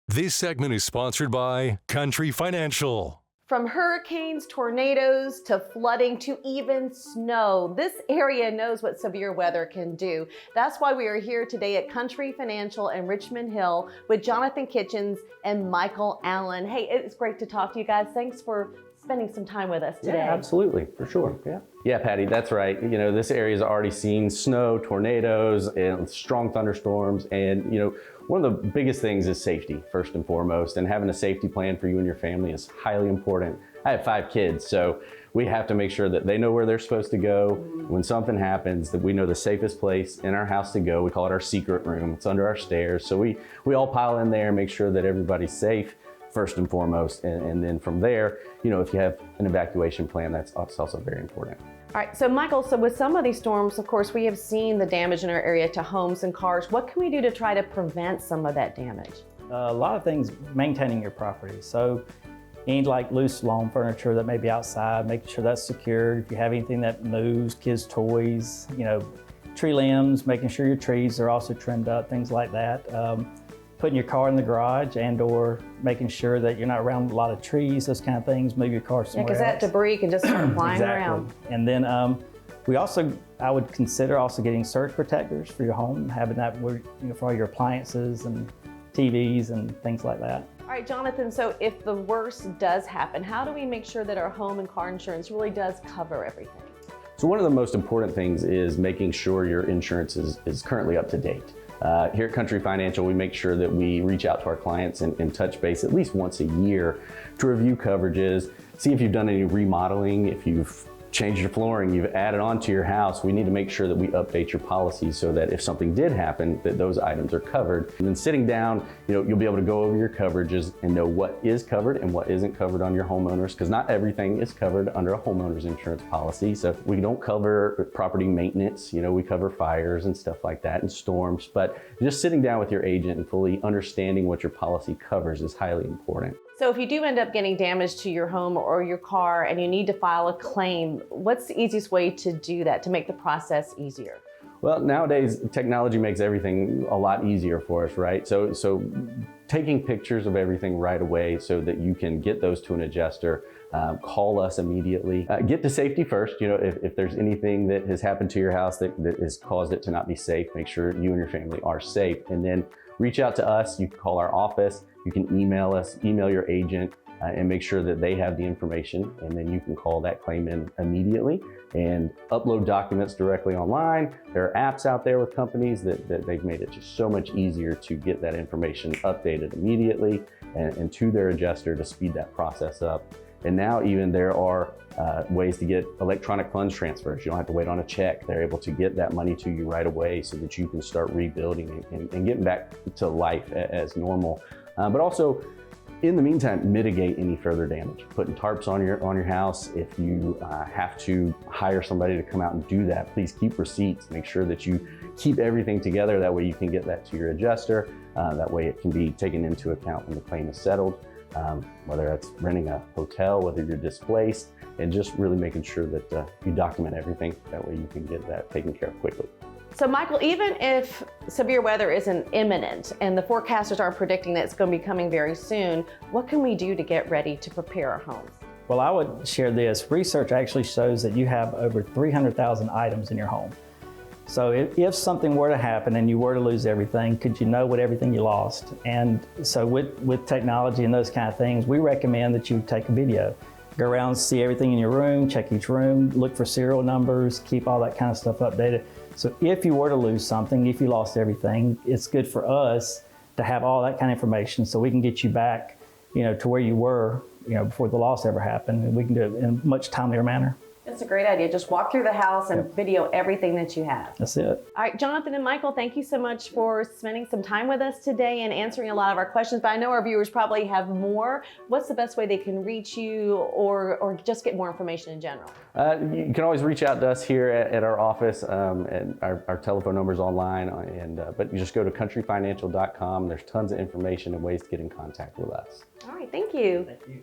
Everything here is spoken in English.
This segment is sponsored by Country Financial. From hurricanes, tornadoes, to flooding, to even snow, this area knows what severe weather can do. That's why we are here today at Country Financial in Richmond Hill with Jonathan Kitchens and Michael Allen. Hey, it's great to talk to you guys. Thanks for spending some time with us today. Yeah, absolutely, for sure. Yeah, Patty, that's right. You know, this area's already seen snow, tornadoes, and strong thunderstorms. And, you know, one of the biggest things is safety, first and foremost. And having a safety plan for you and your family is highly important. I have 5 kids, so we have to make sure that they know where they're supposed to go. When something happens, that we know the safest place in our house to go. We call it our secret room. It's under our stairs. So we all pile in there and make sure that everybody's safe, first and foremost. And then from there, you know, if you have an evacuation plan, that's also very important. All right, so Michael, so with some of these storms, of course, we have seen the damage in our area to homes and cars. What can we do to try to prevent some of that damage? A lot of things, maintaining your property. So any like loose lawn furniture that may be outside, making sure that's secured. If you have anything that moves, kids' toys, you know, tree limbs, making sure your trees are also trimmed up, things like that. Putting your car in the garage and or making sure that you're not around a lot of trees, those kind of things, move your car somewhere because that debris can just start flying around. And then I would consider also getting surge protectors for your home, having that where, you know, for all your appliances and TVs and things like that. All right, Jonathan, so if the worst does happen, how do we make sure that our home and car insurance really does cover everything? So one of the most important things is making sure your insurance is currently up to date. Here at Country Financial, we make sure that we reach out to our clients and touch base at least once a year to review coverages, see if you've done any remodeling, if you've changed your flooring, you've added on to your house. We need to make sure that we update your policy so that if something did happen, that those items are covered. And then sitting down, you know, you'll be able to go over your coverages and know what is covered and what isn't covered on your homeowners, because not everything is covered under a homeowner's insurance policy. So we don't cover property maintenance, you know, we cover fires and stuff like that and storms, but just sitting down with your agent and fully understanding what your policy covers is highly important. So if you do end up getting damage to your home or your car and you need to file a claim, what's the easiest way to do that, to make the process easier? Well, nowadays, technology makes everything a lot easier for us, right? So taking pictures of everything right away so that you can get those to an adjuster, call us immediately. Get to safety first. You know, if there's anything that has happened to your house that has caused it to not be safe, make sure you and your family are safe. And then reach out to us. You can call our office. You can email us, email your agent, and make sure that they have the information. And then you can call that claim in immediately and upload documents directly online. There are apps out there with companies that they've made it just so much easier to get that information updated immediately and to their adjuster to speed that process up. And now even there are ways to get electronic funds transfers. You don't have to wait on a check. They're able to get that money to you right away so that you can start rebuilding and getting back to life as normal. But also, in the meantime, mitigate any further damage. Putting tarps on your house. If you have to hire somebody to come out and do that, please keep receipts. Make sure that you keep everything together. That way you can get that to your adjuster. That way it can be taken into account when the claim is settled. Whether that's renting a hotel, whether you're displaced, and just really making sure that you document everything. That way you can get that taken care of quickly. So Michael, even if severe weather isn't imminent and the forecasters are predicting that it's going to be coming very soon, what can we do to get ready to prepare our homes? Well, I would share this. Research actually shows that you have over 300,000 items in your home. So if something were to happen and you were to lose everything, could you know what everything you lost? And so with technology and those kind of things, we recommend that you take a video. Go around, see everything in your room, check each room, look for serial numbers, keep all that kind of stuff updated. So if you were to lose something, if you lost everything, it's good for us to have all that kind of information so we can get you back, you know, to where you were, you know, before the loss ever happened. And we can do it in a much timelier manner. That's a great idea. Just walk through the house and video everything that you have. That's it. All right, Jonathan and Michael, thank you so much for spending some time with us today and answering a lot of our questions. But I know our viewers probably have more. What's the best way they can reach you or just get more information in general? You can always reach out to us here at our office, and our telephone number is online. But you just go to countryfinancial.com. There's tons of information and ways to get in contact with us. All right, thank you. Thank you.